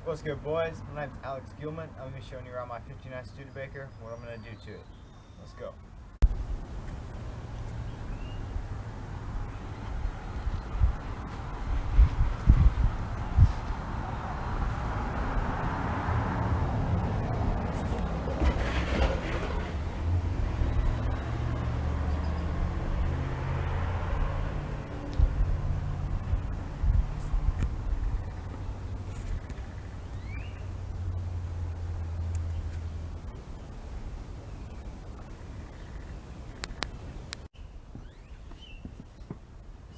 What's good, boys? My name's Alex Gilman. I'm going to be showing you around my 59 Studebaker, what I'm going to do to it. Let's go.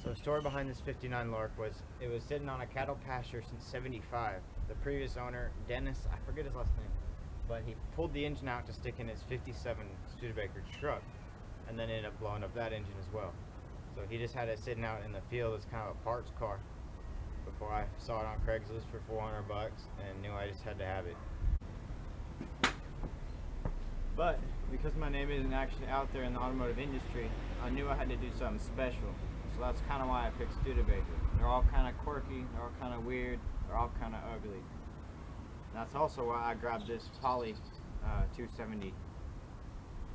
So the story behind this 59 Lark was it was sitting on a cattle pasture since '75. The previous owner, Dennis, I forget his last name, but he pulled the engine out to stick in his 57 Studebaker truck and then ended up blowing up that engine as well. So he just had it sitting out in the field as kind of a parts car before I saw it on Craigslist for 400 bucks and knew I just had to have it. But because my name isn't actually out there in the automotive industry, I knew I had to do something special. So that's kind of why I picked Studebaker. They're all kind of quirky, they're all kind of weird, they're all kind of ugly. And that's also why I grabbed this Poly 270.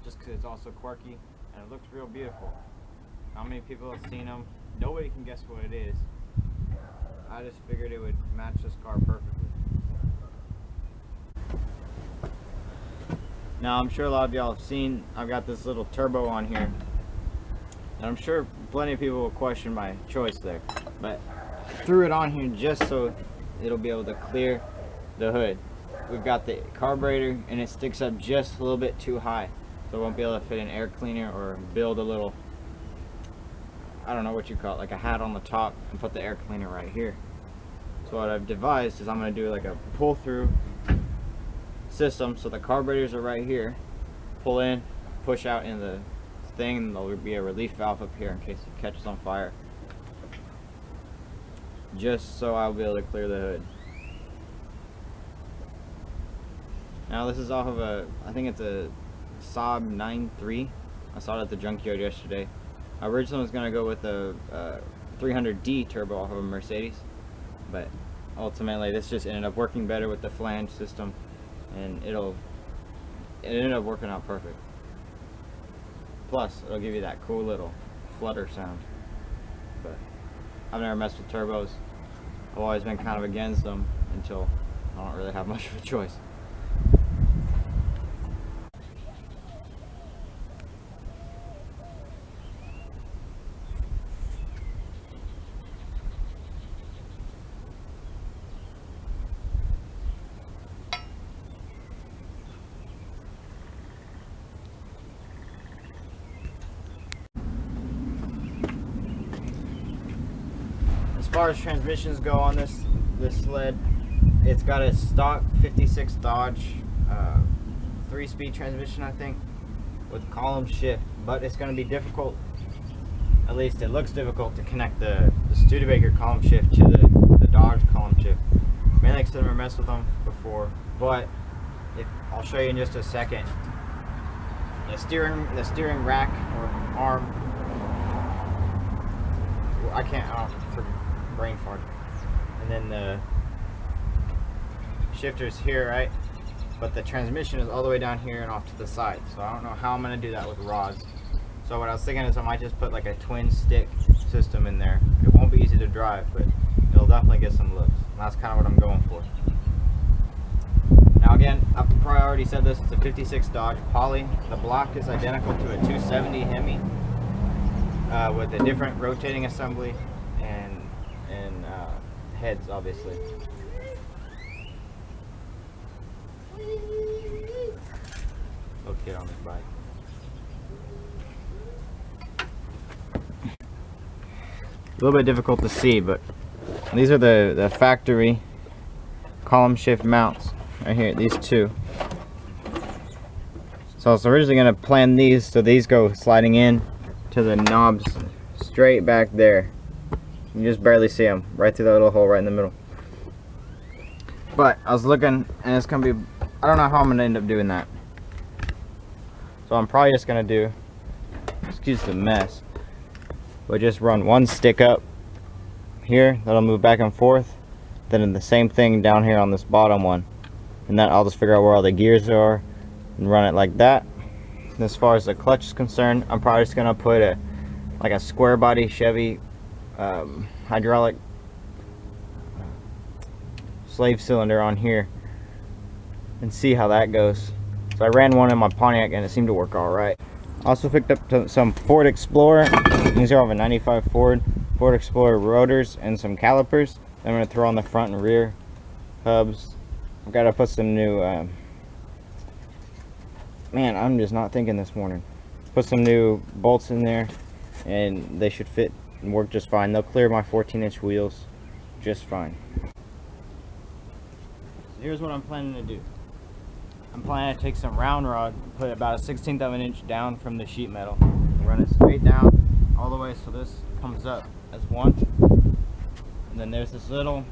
Just because it's also quirky and it looks real beautiful. How many people have seen them? Nobody can guess what it is. I just figured it would match this car perfectly. Now I'm sure a lot of y'all have seen, I've got this little turbo on here. And I'm sure plenty of people will question my choice there, but I threw it on here just so it'll be able to clear the hood. We've got the carburetor and it sticks up just a little bit too high, so it won't be able to fit an air cleaner or build a little, I don't know what you call it, like a hat on the top and put the air cleaner right here. So what I've devised is I'm going to do like a pull through system, so the carburetors are right here, pull in, push out in the thing, and there'll be a relief valve up here in case it catches on fire, just so I'll be able to clear the hood. Now this is off of a, I think it's a Saab 9.3. I saw it at the junkyard yesterday. I originally was going to go with a 300D turbo off of a Mercedes, but ultimately this just ended up working better with the flange system, and it ended up working out perfect. Plus, it'll give you that cool little flutter sound. But I've never messed with turbos. I've always been kind of against them until I don't really have much of a choice. As far as transmissions go on this sled, it's got a stock 56 Dodge 3-speed transmission, I think, with column shift, but it's going to be difficult, at least it looks difficult, to connect the Studebaker column shift to the Dodge column shift. Mainly because I've never messed with them before, but I'll show you in just a second. The steering rack or arm, I can't, brain fart. And then the shifter's here, right? But the transmission is all the way down here and off to the side. So I don't know how I'm gonna do that with rods. So what I was thinking is I might just put like a twin stick system in there. It won't be easy to drive, but it'll definitely get some looks. And that's kind of what I'm going for. Now again, I've probably already said this, it's a 56 Dodge Poly. The block is identical to a 270 Hemi with a different rotating assembly and heads, obviously. Little kid on his bike. A little bit difficult to see, but these are the factory column shift mounts right here, these two. So I was originally going to plan these so these go sliding in to the knobs straight back there. You just barely see them right through that little hole right in the middle. But I was looking, and it's gonna be, I don't know how I'm gonna end up doing that. So I'm probably just gonna do, excuse the mess, but just run one stick up here that'll move back and forth, Then the same thing down here on this bottom one, and then I'll just figure out where all the gears are and run it like that. And as far as the clutch is concerned, I'm probably just gonna put like a square body Chevy hydraulic slave cylinder on here and see how that goes. So I ran one in my Pontiac and it seemed to work all right. Also picked up some Ford Explorer. These are all of a 95 Ford Explorer rotors and some calipers. I'm going to throw on the front and rear hubs. I've got to put some new, man, I'm just not thinking this morning. Put some new bolts in there and they should fit and work just fine. They'll clear my 14-inch wheels just fine. So here's what I'm planning to do. I'm planning to take some round rod, put about a 1/16 of an inch down from the sheet metal, run it straight down all the way so this comes up as one. And then there's this little,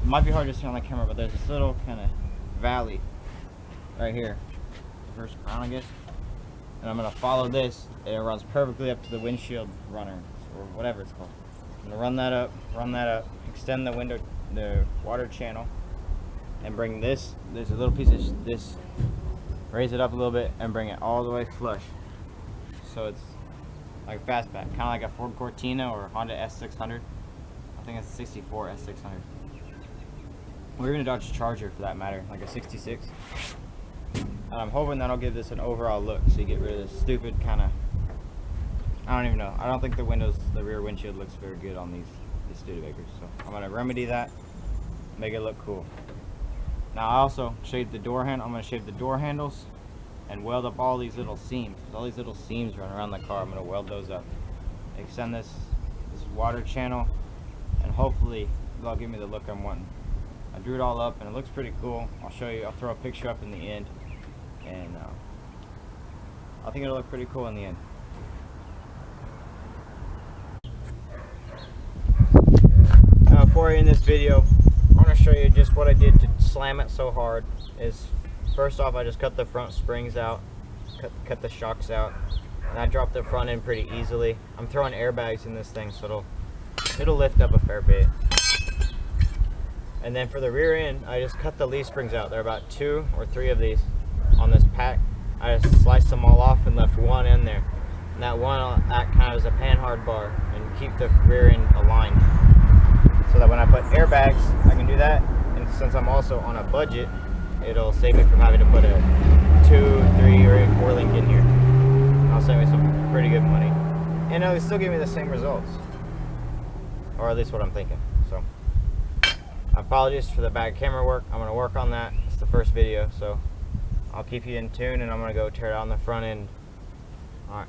it might be hard to see on the camera, but there's this little kind of valley right here, the first crown I guess. And I'm going to follow this, it runs perfectly up to the windshield runner, or whatever it's called. I'm going to run that up, extend the water channel, and bring this, there's a little piece of this, raise it up a little bit and bring it all the way flush. So it's like Fastback, kind of like a Ford Cortina or Honda S600. I think it's a 64 S600. Or even a Dodge Charger for that matter, like a 66. And I'm hoping that'll give this an overall look so you get rid of this stupid kind of, I don't even know. I don't think the rear windshield looks very good on these Studebakers. So I'm going to remedy that, make it look cool. Now I also shaved the door handle. I'm going to shave the door handles and weld up all these little seams. There's all these little seams running around the car. I'm going to weld those up. Extend this water channel and hopefully they'll give me the look I'm wanting. I drew it all up and it looks pretty cool. I'll show you. I'll throw a picture up in the end and I think it'll look pretty cool in the end. Now before I end this video, I want to show you just what I did to slam it so hard. Is first off, I just cut the front springs out, cut the shocks out, and I dropped the front end pretty easily. I'm throwing airbags in this thing, so it'll lift up a fair bit. And then for the rear end, I just cut the leaf springs out. There are about 2 or 3 of these on this pack. I just sliced them all off and left one in there. And that one act kind of as a panhard bar and keep the rear end aligned. So that when I put airbags, I can do that. And since I'm also on a budget, it'll save me from having to put a 2, 3, or 4 link in here. I'll save me some pretty good money. And it'll still give me the same results. Or at least what I'm thinking. So, apologies for the bad camera work. I'm going to work on that. It's the first video, so I'll keep you in tune and I'm going to go tear down the front end. Alright.